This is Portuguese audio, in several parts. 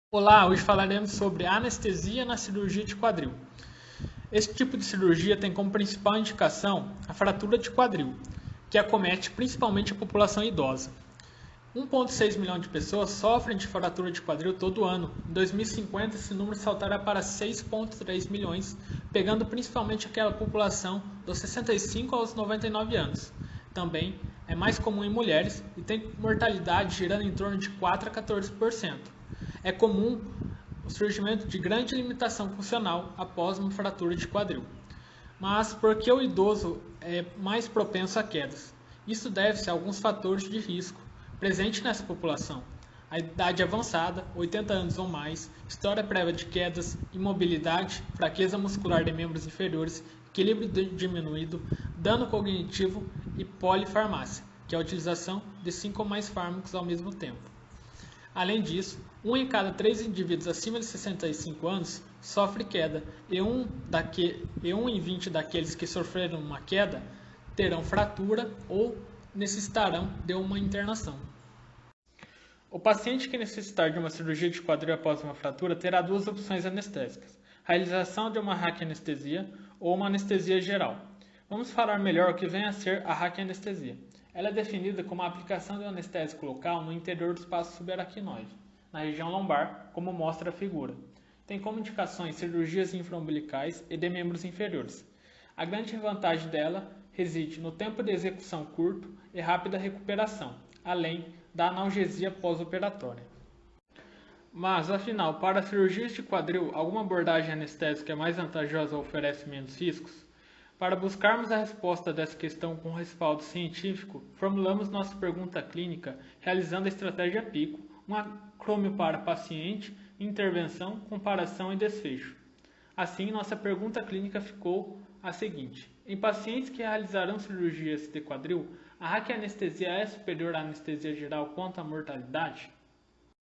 Olá, hoje falaremos sobre anestesia na cirurgia de quadril. Esse tipo de cirurgia tem como principal indicação a fratura de quadril, que acomete principalmente a população idosa. 1,6 milhão de pessoas sofrem de fratura de quadril todo ano. Em 2050, esse número saltará para 6,3 milhões, pegando principalmente aquela população dos 65 aos 99 anos. Também é mais comum em mulheres e tem mortalidade girando em torno de 4 a 14%. É comum o surgimento de grande limitação funcional após uma fratura de quadril. Mas por que o idoso é mais propenso a quedas? Isso deve-se a alguns fatores de risco presentes nessa população. A idade avançada, 80 anos ou mais, história prévia de quedas, imobilidade, fraqueza muscular de membros inferiores, equilíbrio diminuído, dano cognitivo e polifarmácia, que é a utilização de 5 ou mais fármacos ao mesmo tempo. Além disso, 1 em cada 3 indivíduos acima de 65 anos sofre queda e 1 em 20 daqueles que sofreram uma queda terão fratura ou necessitarão de uma internação. O paciente que necessitar de uma cirurgia de quadril após uma fratura terá duas opções anestésicas: a realização de uma raquianestesia ou uma anestesia geral. Vamos falar melhor o que vem a ser a raquianestesia. Ela é definida como a aplicação de um anestésico local no interior do espaço subaracnoide, na região lombar, como mostra a figura. Tem como indicações cirurgias infraumbilicais e de membros inferiores. A grande vantagem dela reside no tempo de execução curto e rápida recuperação, além da analgesia pós-operatória. Mas, afinal, para cirurgias de quadril, alguma abordagem anestésica é mais vantajosa ou oferece menos riscos? Para buscarmos a resposta dessa questão com respaldo científico, formulamos nossa pergunta clínica realizando a estratégia PICO, um acrônimo para paciente, intervenção, comparação e desfecho. Assim, nossa pergunta clínica ficou a seguinte: em pacientes que realizarão cirurgias de quadril, a raquianestesia é superior à anestesia geral quanto à mortalidade?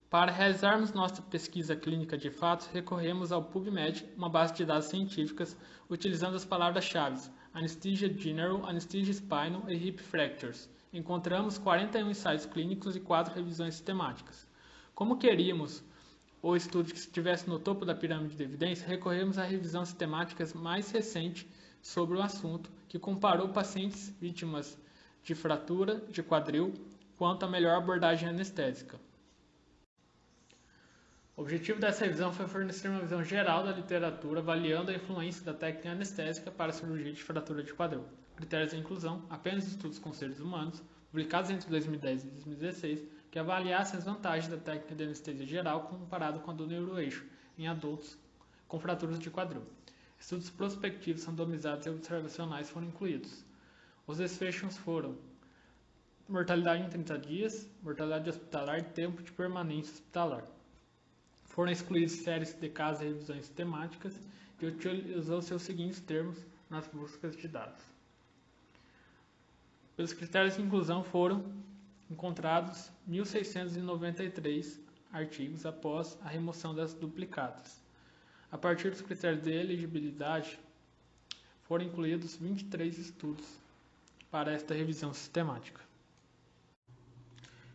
Para realizarmos nossa pesquisa clínica de fatos, recorremos ao PubMed, uma base de dados científicas, utilizando as palavras-chave Anesthesia General, Anesthesia Spinal e Hip Fractures. Encontramos 41 ensaios clínicos e 4 revisões sistemáticas. Como queríamos o estudo que estivesse no topo da pirâmide de evidência, recorremos à revisão sistemática mais recente sobre o assunto, que comparou pacientes vítimas de fratura de quadril quanto à melhor abordagem anestésica. O objetivo dessa revisão foi fornecer uma visão geral da literatura, avaliando a influência da técnica anestésica para a cirurgia de fratura de quadril. Critérios de inclusão: apenas estudos com seres humanos, publicados entre 2010 e 2016, que avaliassem as vantagens da técnica de anestesia geral comparado com a do neuroeixo em adultos com fraturas de quadril. Estudos prospectivos, randomizados e observacionais foram incluídos. Os desfechos foram mortalidade em 30 dias, mortalidade hospitalar e tempo de permanência hospitalar. Foram excluídas séries de casos e revisões temáticas e utilizou-se os seguintes termos nas buscas de dados. Pelos critérios de inclusão foram encontrados 1.693 artigos após a remoção das duplicadas. A partir dos critérios de elegibilidade, foram incluídos 23 estudos para esta revisão sistemática.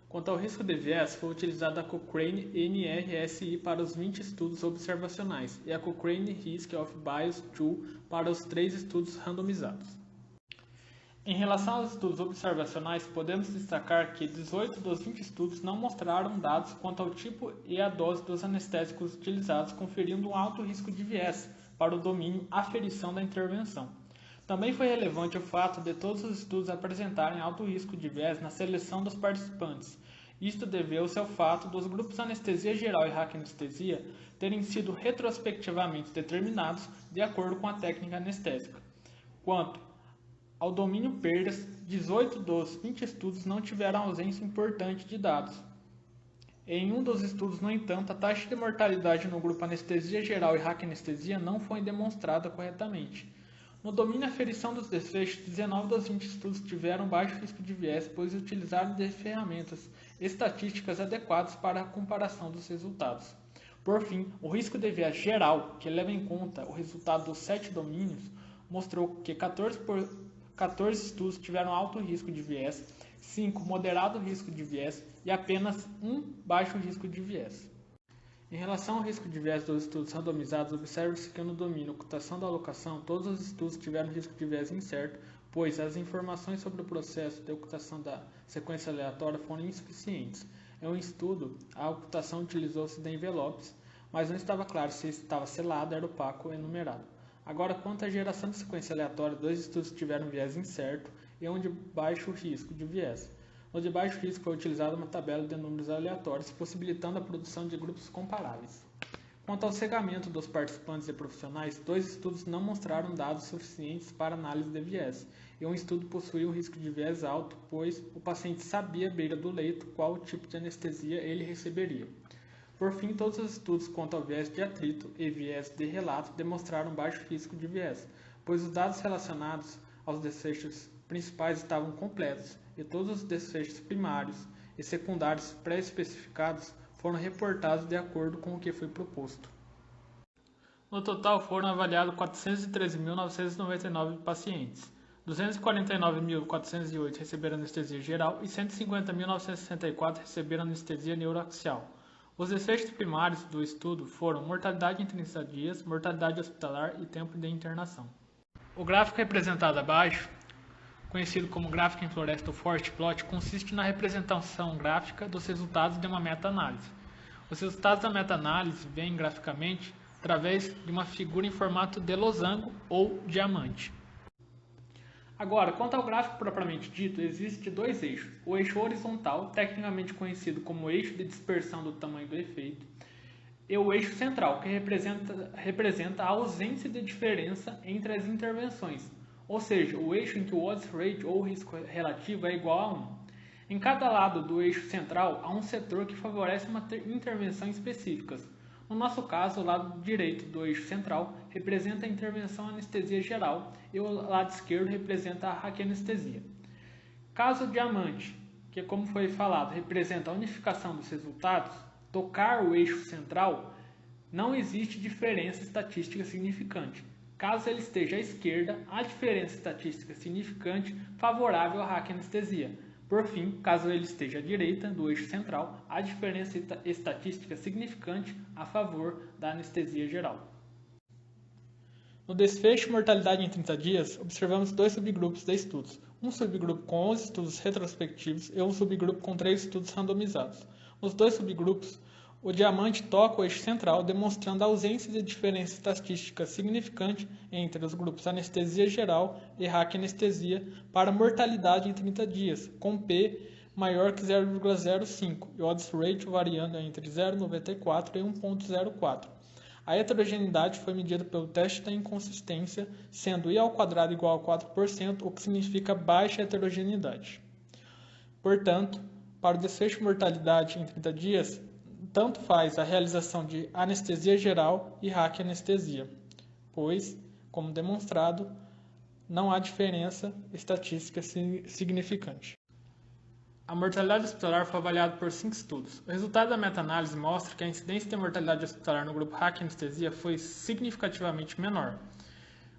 Quanto ao risco de viés, foi utilizada a Cochrane NRSI para os 20 estudos observacionais e a Cochrane Risk of Bias Tool para os 3 estudos randomizados. Em relação aos estudos observacionais, podemos destacar que 18 dos 20 estudos não mostraram dados quanto ao tipo e a dose dos anestésicos utilizados, conferindo um alto risco de viés para o domínio aferição da intervenção. Também foi relevante o fato de todos os estudos apresentarem alto risco de viés na seleção dos participantes. Isto deveu-se ao fato dos grupos anestesia geral e raquianestesia terem sido retrospectivamente determinados de acordo com a técnica anestésica. Quanto ao domínio perdas, 18 dos 20 estudos não tiveram ausência importante de dados. Em um dos estudos, no entanto, a taxa de mortalidade no grupo anestesia geral e raquianestesia não foi demonstrada corretamente. No domínio aferição dos desfechos, 19 dos 20 estudos tiveram baixo risco de viés, pois utilizaram de ferramentas estatísticas adequadas para a comparação dos resultados. Por fim, o risco de viés geral, que leva em conta o resultado dos 7 domínios, mostrou que 14 estudos tiveram alto risco de viés, 5 moderado risco de viés e apenas 1 baixo risco de viés. Em relação ao risco de viés dos estudos randomizados, observa-se que no domínio ocultação da alocação, todos os estudos tiveram risco de viés incerto, pois as informações sobre o processo de ocultação da sequência aleatória foram insuficientes. Em um estudo, a ocultação utilizou-se de envelopes, mas não estava claro se estava selado, era opaco ou enumerado. Agora, quanto à geração de sequência aleatória, 2 estudos tiveram viés incerto e um de baixo risco de viés. No de baixo risco foi utilizada uma tabela de números aleatórios, possibilitando a produção de grupos comparáveis. Quanto ao cegamento dos participantes e profissionais, 2 estudos não mostraram dados suficientes para análise de viés, e um estudo possuía um risco de viés alto, pois o paciente sabia à beira do leito qual tipo de anestesia ele receberia. Por fim, todos os estudos quanto ao viés de atrito e viés de relato demonstraram baixo risco de viés, pois os dados relacionados aos desfechos principais estavam completos e todos os desfechos primários e secundários pré-especificados foram reportados de acordo com o que foi proposto. No total foram avaliados 413.999 pacientes, 249.408 receberam anestesia geral e 150.964 receberam anestesia neuroaxial. Os desfechos primários do estudo foram mortalidade em 30 dias, mortalidade hospitalar e tempo de internação. O gráfico representado abaixo, conhecido como gráfico em floresta ou forest plot, consiste na representação gráfica dos resultados de uma meta-análise. Os resultados da meta-análise vêm graficamente através de uma figura em formato de losango ou diamante. Agora, quanto ao gráfico propriamente dito, existem 2 eixos. O eixo horizontal, tecnicamente conhecido como eixo de dispersão do tamanho do efeito, e o eixo central, que representa a ausência de diferença entre as intervenções, ou seja, o eixo em que o odds ratio ou risco relativo é igual a 1. Em cada lado do eixo central há um setor que favorece uma intervenção específica. No nosso caso, o lado direito do eixo central representa a intervenção anestesia geral e o lado esquerdo representa a raquianestesia. Caso o diamante, que como foi falado, representa a unificação dos resultados, tocar o eixo central, não existe diferença estatística significante. Caso ele esteja à esquerda, há diferença estatística significante favorável à raquianestesia. Por fim, caso ele esteja à direita do eixo central, há diferença estatística significante a favor da anestesia geral. No desfecho mortalidade em 30 dias, observamos 2 subgrupos de estudos. Um subgrupo com 11 estudos retrospectivos e um subgrupo com 3 estudos randomizados. Nos 2 subgrupos, o diamante toca o eixo central, demonstrando a ausência de diferença estatística significante entre os grupos anestesia geral e raquianestesia para mortalidade em 30 dias, com P maior que 0,05 e odds ratio variando entre 0,94 e 1,04. A heterogeneidade foi medida pelo teste da inconsistência, sendo I² igual a 4%, o que significa baixa heterogeneidade. Portanto, para o desfecho mortalidade em 30 dias, tanto faz a realização de anestesia geral e raquianestesia, pois, como demonstrado, não há diferença estatística significante. A mortalidade hospitalar foi avaliada por 5 estudos. O resultado da meta-análise mostra que a incidência de mortalidade hospitalar no grupo raquianestesia foi significativamente menor.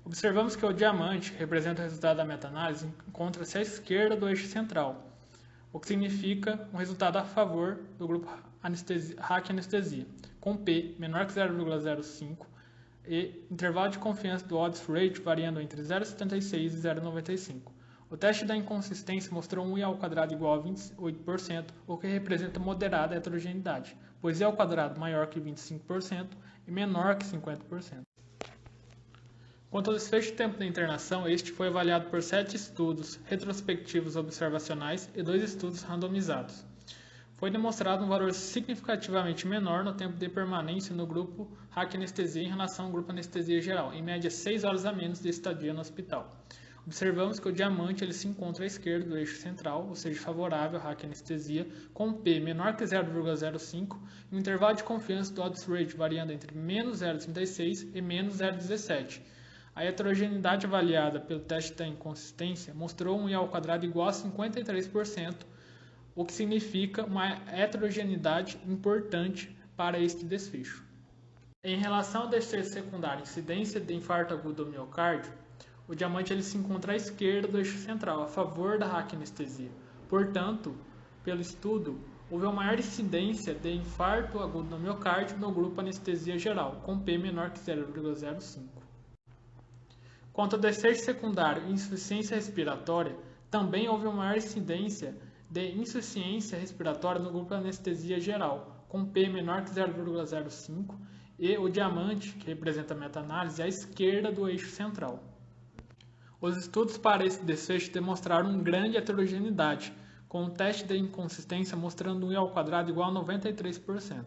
Observamos que o diamante, que representa o resultado da meta-análise, encontra-se à esquerda do eixo central, o que significa um resultado a favor do grupo raquianestesia, com P menor que 0,05 e intervalo de confiança do odds ratio variando entre 0,76 e 0,95. O teste da inconsistência mostrou um I² igual a 28%, o que representa moderada heterogeneidade, pois I² maior que 25% e menor que 50%. Quanto ao desfecho de tempo de internação, este foi avaliado por 7 estudos retrospectivos observacionais e 2 estudos randomizados. Foi demonstrado um valor significativamente menor no tempo de permanência no grupo raquianestesia em relação ao grupo anestesia geral, em média 6 horas a menos de estadia no hospital. Observamos que o diamante ele se encontra à esquerda do eixo central, ou seja, favorável à raquianestesia, com P menor que 0,05 e um intervalo de confiança do odds ratio variando entre menos 0,36 e menos 0,17. A heterogeneidade avaliada pelo teste da inconsistência mostrou um I² igual a 53%, o que significa uma heterogeneidade importante para este desfecho. Em relação ao desfecho secundário, incidência de infarto agudo do miocárdio, o diamante ele se encontra à esquerda do eixo central, a favor da raquianestesia. Portanto, pelo estudo, houve uma maior incidência de infarto agudo do miocárdio no grupo anestesia geral, com P menor que 0,05. Quanto ao desfecho secundário e insuficiência respiratória, também houve uma maior incidência de insuficiência respiratória no grupo anestesia geral, com P menor que 0,05 e o diamante, que representa a meta-análise, à esquerda do eixo central. Os estudos para esse desfecho demonstraram grande heterogeneidade, com o teste de inconsistência mostrando um I² igual a 93%.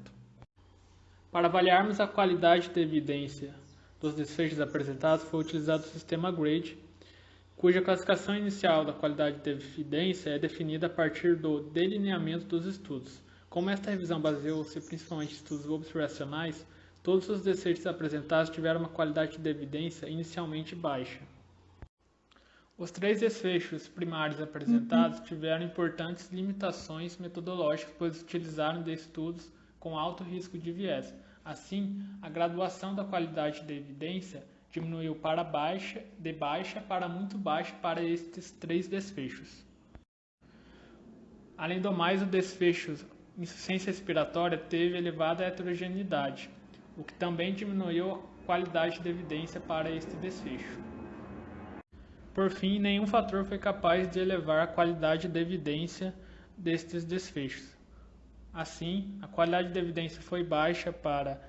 Para avaliarmos a qualidade de evidência dos desfechos apresentados, foi utilizado o sistema GRADE, cuja classificação inicial da qualidade de evidência é definida a partir do delineamento dos estudos. Como esta revisão baseou-se principalmente em estudos observacionais, todos os desfechos apresentados tiveram uma qualidade de evidência inicialmente baixa. Os 3 desfechos primários apresentados tiveram importantes limitações metodológicas, pois utilizaram de estudos com alto risco de viés. Assim, a graduação da qualidade da evidência diminuiu de baixa para muito baixa para estes 3 desfechos. Além do mais, o desfecho insuficiência respiratória teve elevada heterogeneidade, o que também diminuiu a qualidade da evidência para este desfecho. Por fim, nenhum fator foi capaz de elevar a qualidade da evidência destes desfechos. Assim, a qualidade da evidência foi baixa para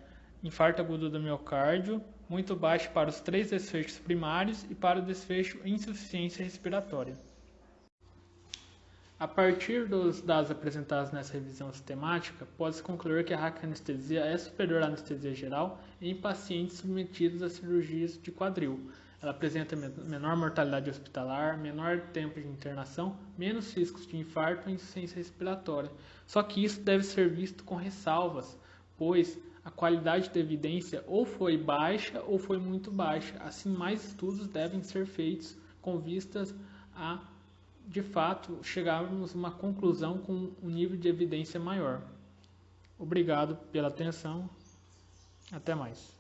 infarto agudo do miocárdio, muito baixa para os 3 desfechos primários e para o desfecho insuficiência respiratória. A partir dos dados apresentados nessa revisão sistemática, pode-se concluir que a raquianestesia é superior à anestesia geral em pacientes submetidos a cirurgias de quadril. Ela apresenta menor mortalidade hospitalar, menor tempo de internação, menos riscos de infarto e insuficiência respiratória. Só que isso deve ser visto com ressalvas, pois a qualidade da evidência ou foi baixa ou foi muito baixa. Assim, mais estudos devem ser feitos com vistas a, de fato, chegarmos a uma conclusão com um nível de evidência maior. Obrigado pela atenção. Até mais.